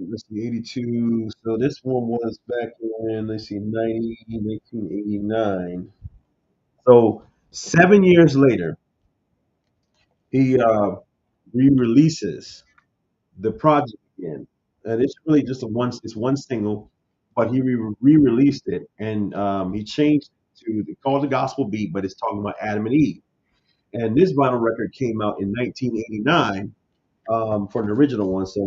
let's see, 82. So this one was back in, let's see, 1989. So 7 years later, he re-releases the project again, and it's really just it's one single, but he re-released it, and he changed to they called the Gospel Beat, but it's talking about Adam and Eve. And this vinyl record came out in 1989 for the original one, so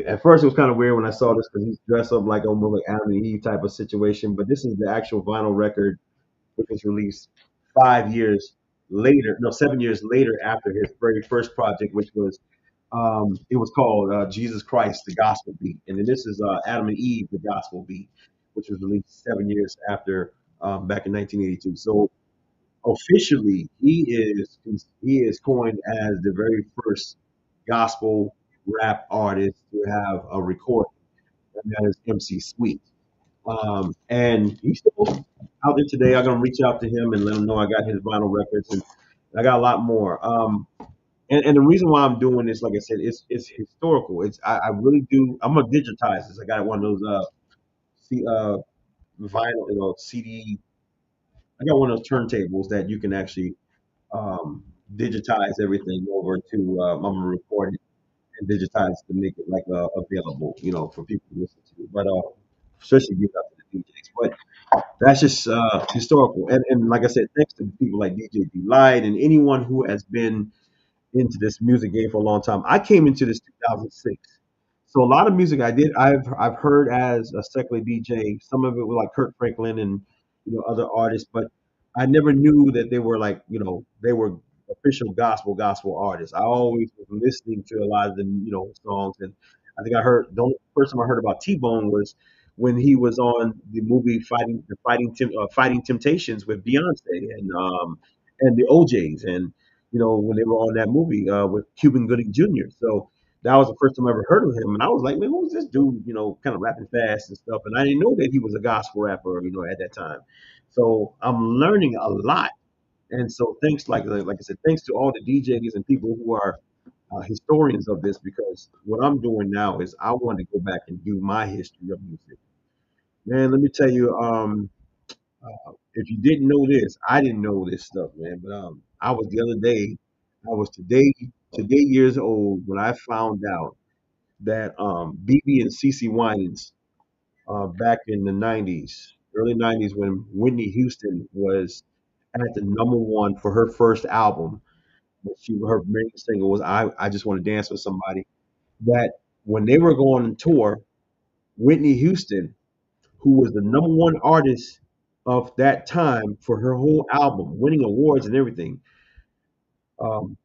at first it was kind of weird when I saw this because he's dressed up like almost like Adam and Eve type of situation. But this is the actual vinyl record, which was released 5 years later, no, 7 years later after his very first project, which was it was called Jesus Christ, the Gospel Beat, and then this is Adam and Eve, the Gospel Beat, which was released 7 years after back in 1982. So officially, he is coined as the very first gospel rap artist to have a recording, and that is MC Sweet. And he's still out there today. I'm gonna reach out to him and let him know I got his vinyl records, and I got a lot more. And the reason why I'm doing this, like I said, it's historical. I really do. I'm gonna digitize this. I got one of those vinyl, CD. I got one of those turntables that you can actually um, digitize everything over to. I'm gonna record it and digitize to make it like available, for people to listen to. But especially give out to the DJs. But that's just historical. And like I said, thanks to people like DJ Delight and anyone who has been into this music game for a long time. I came into this 2006. So a lot of music I've heard as a secular DJ. Some of it was like Kirk Franklin and other artists, but I never knew that they were like they were official gospel artists. I always was listening to a lot of the songs, and I think I heard the only first time I heard about T Bone was when he was on the movie Fighting Temptations with Beyonce and the OJ's and when they were on that movie with Cuban Gooding Jr. So that was the first time I ever heard of him, and I was like, man, who's this dude? Kind of rapping fast and stuff. And I didn't know that he was a gospel rapper, at that time. So I'm learning a lot, and so thanks, like I said, thanks to all the DJs and people who are historians of this, because what I'm doing now is I want to go back and do my history of music. Man, let me tell you, if you didn't know this, I didn't know this stuff, man. But I was the other day, I was today years old when I found out that BB and CC Winans back in the '90s, early '90s, when Whitney Houston was at the number one for her first album, her main single was "I Just Want to Dance with Somebody." That when they were going on tour, Whitney Houston, who was the number one artist of that time for her whole album, winning awards and everything, um,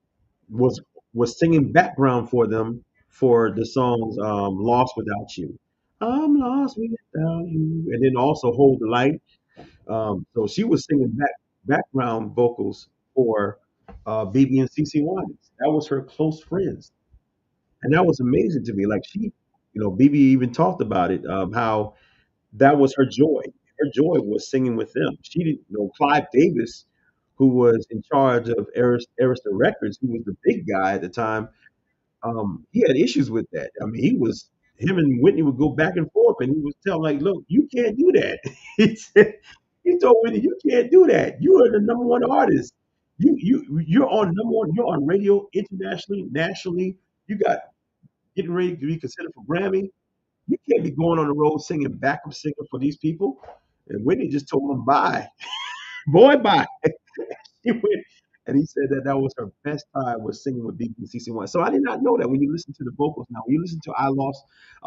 was was singing background for them for the songs "Lost Without You." I'm lost without you, and then also "Hold the Light." So she was singing background vocals for BB and CC Winans. That was her close friends, and that was amazing to me. Like BB even talked about it, how that was her joy. Her joy was singing with them. She didn't know Clive Davis, who was in charge of Arista Records, who was the big guy at the time. He had issues with that. I mean, him and Whitney would go back and forth, and he was telling like, "Look, you can't do that." he said, he told Whitney, "You can't do that. You are the number one artist. You're on number one. You're on radio internationally, nationally. You got getting ready to be considered for Grammy. You can't be going on the road singing backup singer for these people." And Whitney just told him, "Bye, boy, bye." He went, And he said that that was her best time was singing with BBCC One. So I did not know that when you listen to the vocals now, when you listen to I'm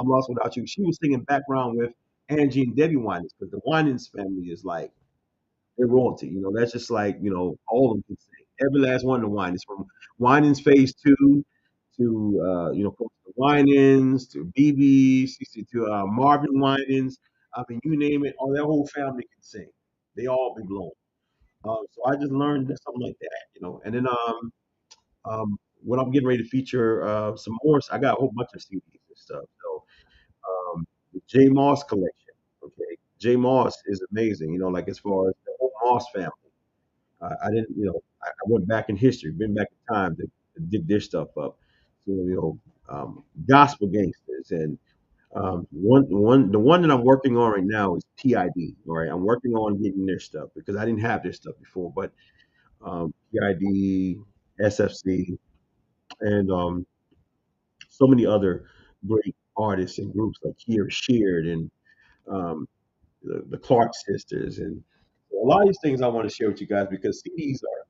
Lost Without You, she was singing background with Angie and Debbie Winans because the Winans family is like they're royalty. You know, that's just like, all of them can sing. Every last one of the Winans, from Winans Phase Two to of course the Winans to BB to Marvin Winans. I mean, you name it, all that whole family can sing. They all be blown. So I just learned that something like that. And then when I'm getting ready to feature some more, I got a whole bunch of CDs and stuff. So the J Moss collection. Okay, J Moss is amazing. Like as far as the whole Moss family. I didn't, I went back in history, been back in time to dig their stuff up. So gospel gangsters and the one that I'm working on right now is PID. All right, I'm working on getting their stuff because I didn't have their stuff before, but PID, SFC, and so many other great artists and groups like Kier Sheard and um, the Clark sisters, and a lot of these things I want to share with you guys because CDs are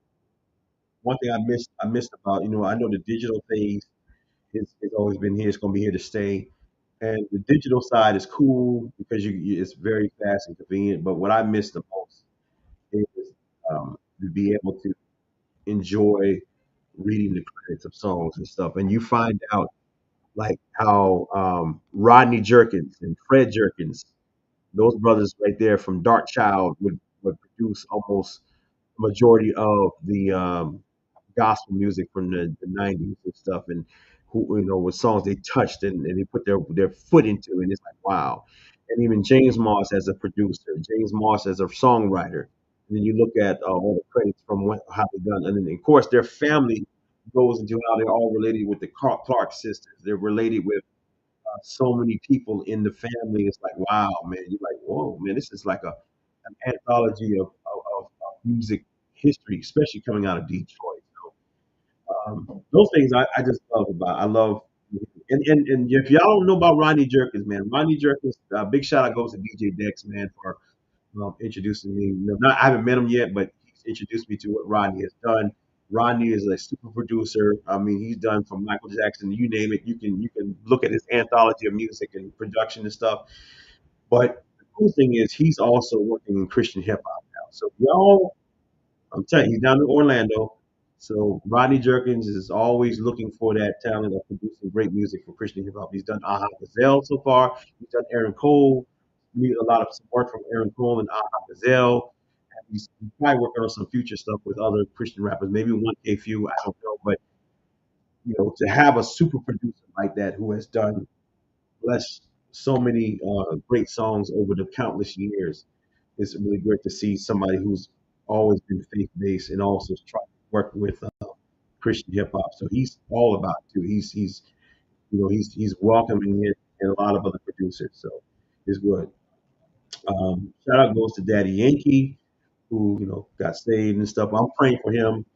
one thing I missed about. I know the digital phase is always been here. It's going to be here to stay. And the digital side is cool because it's very fast and convenient. But what I miss the most is to be able to enjoy reading the credits of songs and stuff. And you find out like how Rodney Jerkins and Fred Jerkins, those brothers right there from Dark Child, would produce almost majority of the gospel music from the 90s and stuff, and who with songs they touched and they put their foot into, and it's like wow. And even James Moss as a producer, James Moss as a songwriter. And then you look at all the credits from how they done, and then of course their family goes into how they're all related with the Clark sisters. They're related with so many people in the family. It's like wow, man. You're like whoa, man. This is like an anthology of music history, especially coming out of Detroit. Those things I just love about. I love, and if y'all don't know about Ronnie Jerkins, man, Ronnie Jerkins, big shout out goes to DJ Dex, man, for introducing me. Not I haven't met him yet, but he's introduced me to what Ronnie has done. Ronnie is a super producer. I mean, he's done from Michael Jackson, you name it. You can look at his anthology of music and production and stuff. But the cool thing is, he's also working in Christian hip hop now. So y'all I'm telling you, he's down in Orlando. So Rodney Jerkins is always looking for that talent of producing great music for Christian hip hop. He's done Aha Gazelle so far. He's done Aaron Cole. We need a lot of support from Aaron Cole and Aha Gazelle. And he's probably working on some future stuff with other Christian rappers, maybe 1K Few, I don't know. But to have a super producer like that who has done bless so many great songs over the countless years. It's really great to see somebody who's always been faith based and also try to work with Christian hip hop. So he's all about it too. He's welcoming it and a lot of other producers. So it's good. Shout out goes to Daddy Yankee, who got saved and stuff. I'm praying for him.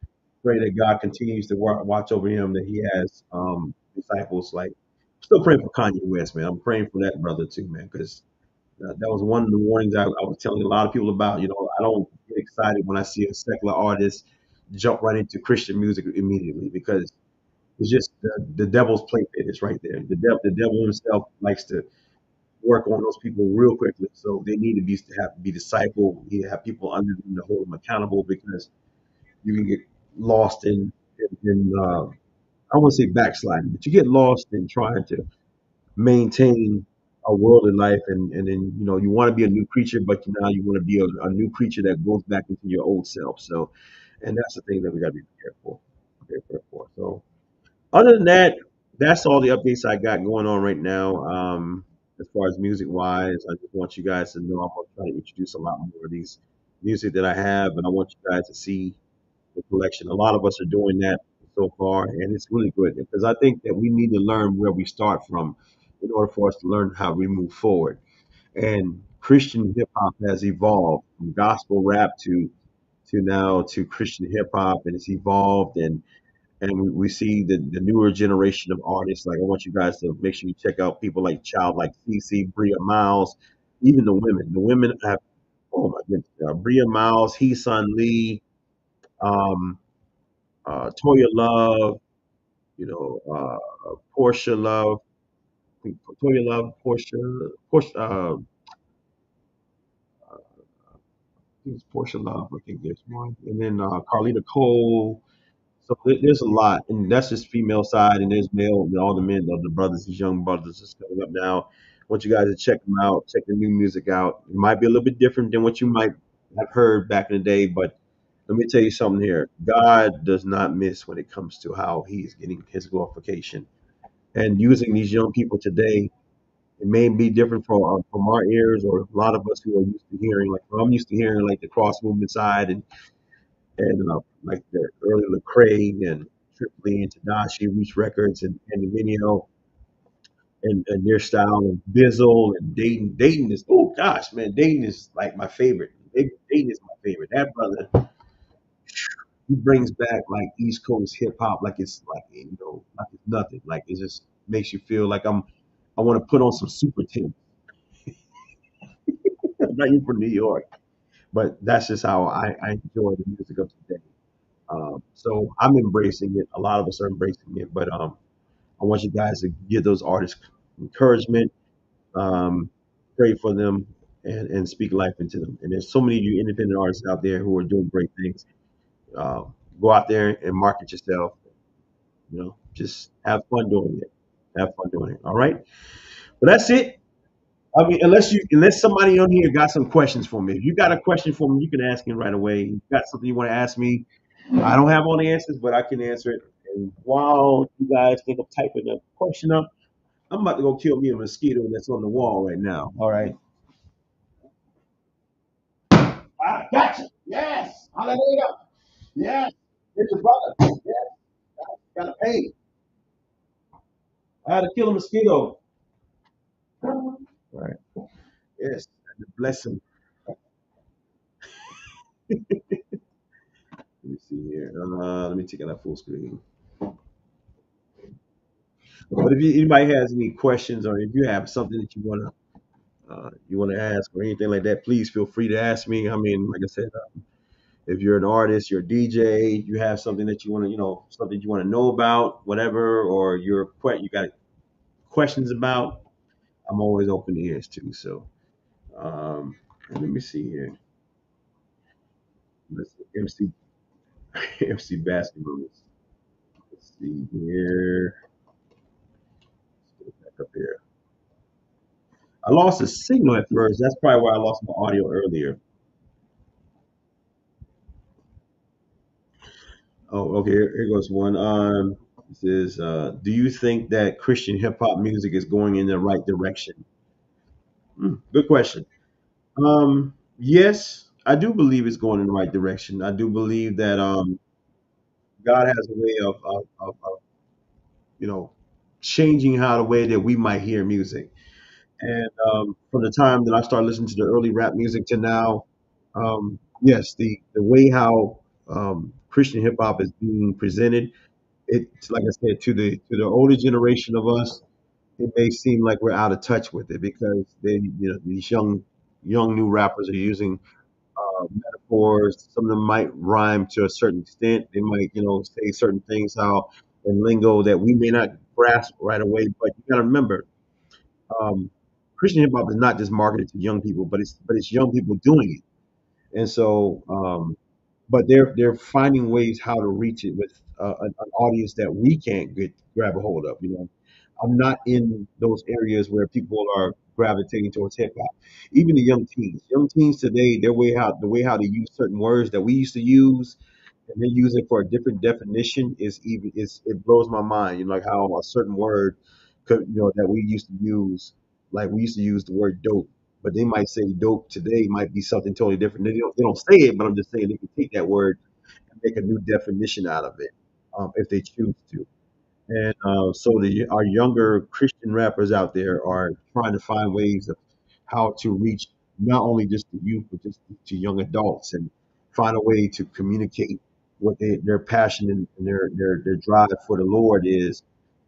Pray that God continues to watch over him. That he has disciples like. Still praying for Kanye West, man. I'm praying for that brother too, man, because that was one of the warnings I was telling a lot of people about. I don't get excited when I see a secular artist jump right into Christian music immediately because it's just the devil's play pit is right there. The devil himself likes to work on those people real quickly. So they need to be discipled. You need to have people under them to hold them accountable because you can get lost in I won't say backsliding, but you get lost in trying to maintain a worldly life, and then you want to be a new creature, but now you want to be a new creature that goes back into your old self. So, and that's the thing that we got to be prepared for. So, other than that, that's all the updates I got going on right now. As far as music wise, I just want you guys to know I'm gonna try to introduce a lot more of these music that I have, and I want you guys to see the collection. A lot of us are doing that so far, and it's really good because I think that we need to learn where we start from in order for us to learn how we move forward. And Christian hip hop has evolved from gospel rap to now to Christian hip hop, and it's evolved, and we see the newer generation of artists. Like I want you guys to make sure you check out people like Child, like CC, Bria Miles, even the women. The women have oh my goodness, Bria Miles, He Sun Lee. Um, Toya Love, Portia Love, Toya Love, Portia, I think it's Portia Love. I think there's one, and then Carlita Cole. So there's a lot, and that's just female side, and there's male, and all the men, the brothers, these young brothers is coming up now. I want you guys to check them out, check the new music out. It might be a little bit different than what you might have heard back in the day, but let me tell you something here. God does not miss when it comes to how He's getting His glorification and using these young people today. It may be different from our ears, or a lot of us who are used to hearing. Like I'm used to hearing like the cross movement side and like the early Lecrae and Triple and Tadashi Reach Records and the video and their style and Bizzle and Dayton. Dayton is oh gosh, man, Dayton is like my favorite. Dayton is my favorite. That brother, he brings back like East Coast hip hop like it's like like it's nothing. Like it just makes you feel like I want to put on some super tape. I'm not even from New York, but that's just how I enjoy the music of today. So I'm embracing it. A lot of us are embracing it, but I want you guys to give those artists encouragement, um, pray for them, and speak life into them. And there's so many of you independent artists out there who are doing great things. Uh, Go out there and market yourself. Just have fun doing it. Have fun doing it. All right. Well, that's it. I mean, unless somebody on here got some questions for me. If you got a question for me, you can ask me right away. You got something you want to ask me, I don't have all the answers, but I can answer it. And while you guys think of typing the question up, I'm about to go kill me a mosquito that's on the wall right now. All right. I gotcha. Yes. Hallelujah. Yes. It's your brother. Yes. Gotta pay. I had to kill a mosquito. All right. Yes. Bless him. Let me see here. Let me take it out full screen. But if anybody has any questions or if you have something that you want to ask or anything like that, please feel free to ask me. I mean, like I said, if you're an artist, you're a DJ, you have something that you want to, something you want to know about, whatever, or you got questions about, I'm always open to ears too. So, um, let me see here. Let's see, MC MC basketball. Let's see here. Let's get back up here. I lost a signal at first. That's probably why I lost my audio earlier. Oh, okay. Here goes one. This is. Do you think that Christian hip hop music is going in the right direction? Good question. Yes, I do believe it's going in the right direction. I do believe that God has a way of changing how the way that we might hear music. And from the time that I started listening to the early rap music to now, yes, the way how Christian hip hop is being presented, it's like I said to the older generation of us, it may seem like we're out of touch with it because these young new rappers are using metaphors. Some of them might rhyme to a certain extent. They might, say certain things how in lingo that we may not grasp right away. But you got to remember, um, Christian hip hop is not just marketed to young people, but it's young people doing it. And so, but they're finding ways how to reach it with an audience that we can't grab a hold of. I'm not in those areas where people are gravitating towards hip hop. Even the young teens today, the way how they use certain words that we used to use, and they use it for a different definition is it blows my mind. Like how a certain word could that we used to use, like we used to use the word dope, but they might say dope today might be something totally different. They don't say it, but I'm just saying they can take that word and make a new definition out of it if they choose to. And so our younger Christian rappers out there are trying to find ways of how to reach not only just the youth, but just to young adults and find a way to communicate what their passion and their drive for the Lord is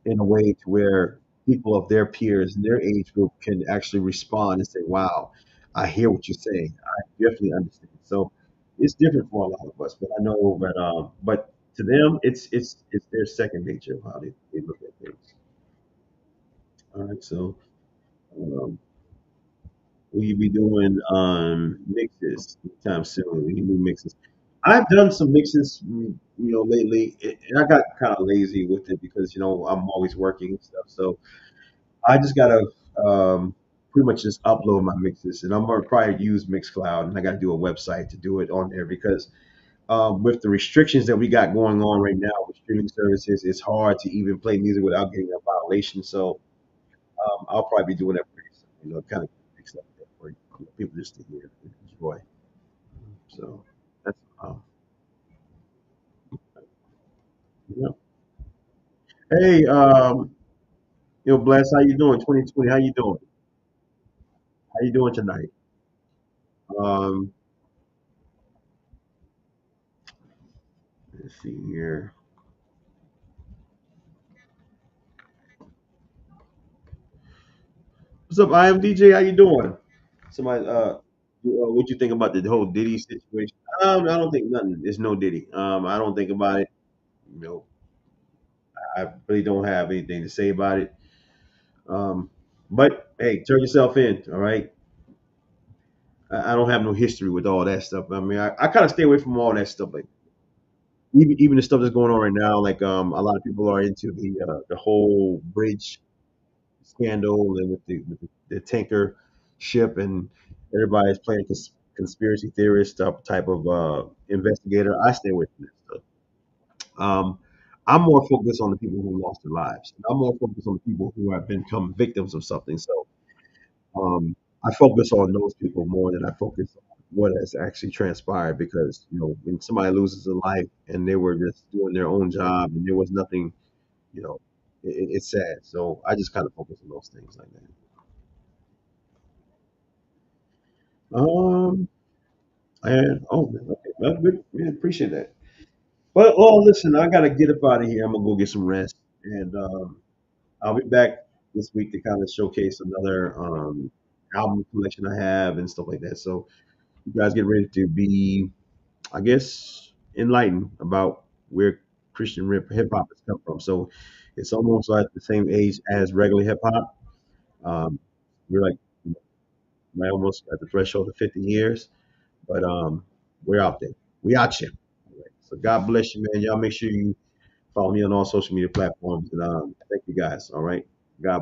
in a way to where people of their peers and their age group can actually respond and say, wow, I hear what you're saying. I definitely understand. So it's different for a lot of us, but I know, but To them, it's their second nature of how they look at things. All right, so um, will you be doing mixes anytime soon? Will you do mixes? I've done some mixes, lately, and I got kind of lazy with it because I'm always working and stuff. So I just gotta pretty much just upload my mixes, and I'm gonna probably use Mixcloud, and I gotta do a website to do it on there because with the restrictions that we got going on right now with streaming services, it's hard to even play music without getting a violation. So I'll probably be doing that pretty soon. Kind of fix that for people just to hear and enjoy. So that's yeah. Hey, Bless, how you doing? 2020, how you doing? How you doing tonight? Um, let's see here. What's up, I am DJ? How you doing? Somebody, what you think about the whole Diddy situation? I don't think nothing. There's no Diddy. I don't think about it. You know, I really don't have anything to say about it. Um, but hey, turn yourself in. All right. I don't have no history with all that stuff. I mean, I kind of stay away from all that stuff. Like even the stuff that's going on right now. Like a lot of people are into the whole bridge scandal and with the tanker ship, and everybody's playing conspiracy theorist type of investigator. I stay away from that stuff. I'm more focused on the people who lost their lives. I'm more focused on the people who have become victims of something. So I focus on those people more than I focus on what has actually transpired. Because when somebody loses a life and they were just doing their own job and there was nothing, you know, it's sad. So I just kind of focus on those things like that. Um, and man, okay, well, good. Yeah, appreciate that. But listen, I gotta get up out of here. I'm gonna go get some rest, and I'll be back this week to kind of showcase another album collection I have and stuff like that. So you guys get ready to be, I guess, enlightened about where Christian hip hop has come from. So it's almost like the same age as regular hip hop. Um, we're like we're almost at the threshold of 50 years, but we're out there. We out here. All right. So God bless you, man. Y'all make sure you follow me on all social media platforms. And thank you guys. All right. God